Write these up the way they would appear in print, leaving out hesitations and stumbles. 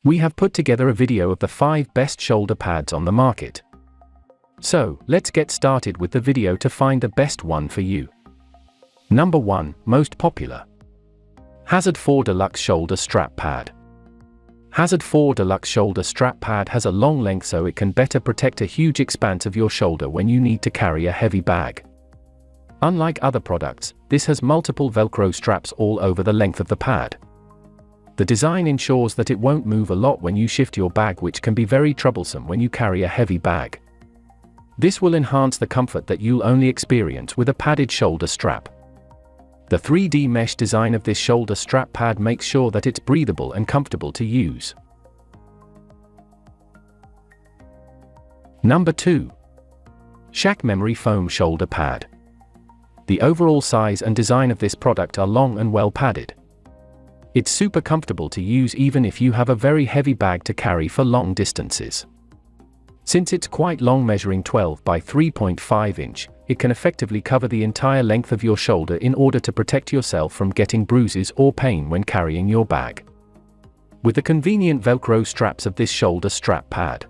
We have put together a video of the 5 best shoulder pads on the market. So, let's get started with the video to find the best one for you. Number 1, most popular. Hazard 4 Deluxe Shoulder Strap Pad. Hazard 4 Deluxe Shoulder Strap Pad has a long length so it can better protect a huge expanse of your shoulder when you need to carry a heavy bag. Unlike other products, this has multiple Velcro straps all over the length of the pad. The design ensures that it won't move a lot when you shift your bag, which can be very troublesome when you carry a heavy bag. This will enhance the comfort that you'll only experience with a padded shoulder strap. The 3D mesh design of this shoulder strap pad makes sure that it's breathable and comfortable to use. Number 2. Shacke Memory Foam Shoulder Pad. The overall size and design of this product are long and well padded. It's super comfortable to use even if you have a very heavy bag to carry for long distances. Since it's quite long, measuring 12 by 3.5 inch, it can effectively cover the entire length of your shoulder in order to protect yourself from getting bruises or pain when carrying your bag. With the convenient Velcro straps of this shoulder strap pad,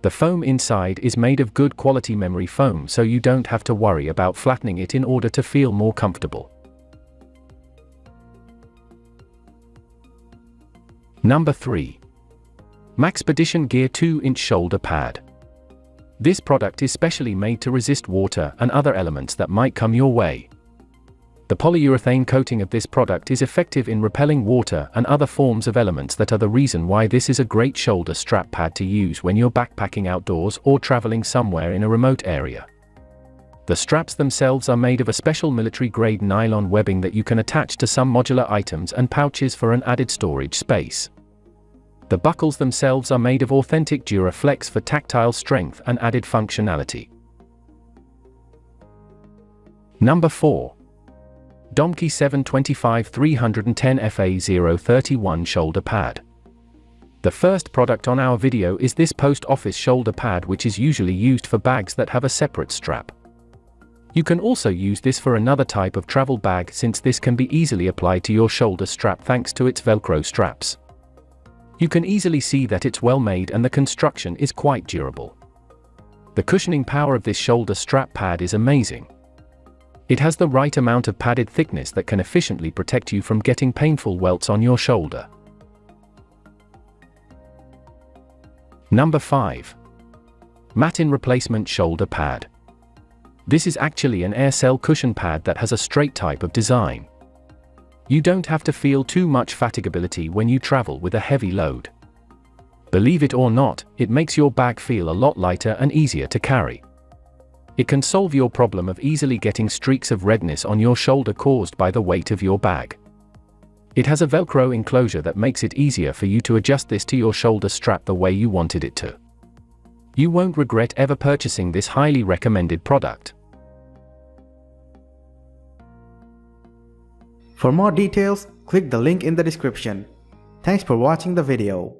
the foam inside is made of good quality memory foam, so you don't have to worry about flattening it in order to feel more comfortable. Number 3. Maxpedition Gear 2-inch Shoulder Pad. This product is specially made to resist water and other elements that might come your way. The polyurethane coating of this product is effective in repelling water and other forms of elements that are the reason why this is a great shoulder strap pad to use when you're backpacking outdoors or traveling somewhere in a remote area. The straps themselves are made of a special military-grade nylon webbing that you can attach to some modular items and pouches for an added storage space. The buckles themselves are made of authentic Duraflex for tactile strength and added functionality. Number 4. Domke 725 310 FA031 Shoulder Pad. The first product on our video is this post office shoulder pad, which is usually used for bags that have a separate strap. You can also use this for another type of travel bag, since this can be easily applied to your shoulder strap thanks to its Velcro straps. You can easily see that it's well made and the construction is quite durable. The cushioning power of this shoulder strap pad is amazing. It has the right amount of padded thickness that can efficiently protect you from getting painful welts on your shoulder. Number 5. Matin Replacement Shoulder Pad. This is actually an air cell cushion pad that has a straight type of design. You don't have to feel too much fatigability when you travel with a heavy load. Believe it or not, it makes your bag feel a lot lighter and easier to carry. It can solve your problem of easily getting streaks of redness on your shoulder caused by the weight of your bag. It has a Velcro enclosure that makes it easier for you to adjust this to your shoulder strap the way you wanted it to. You won't regret ever purchasing this highly recommended product. For more details, click the link in the description. Thanks for watching the video.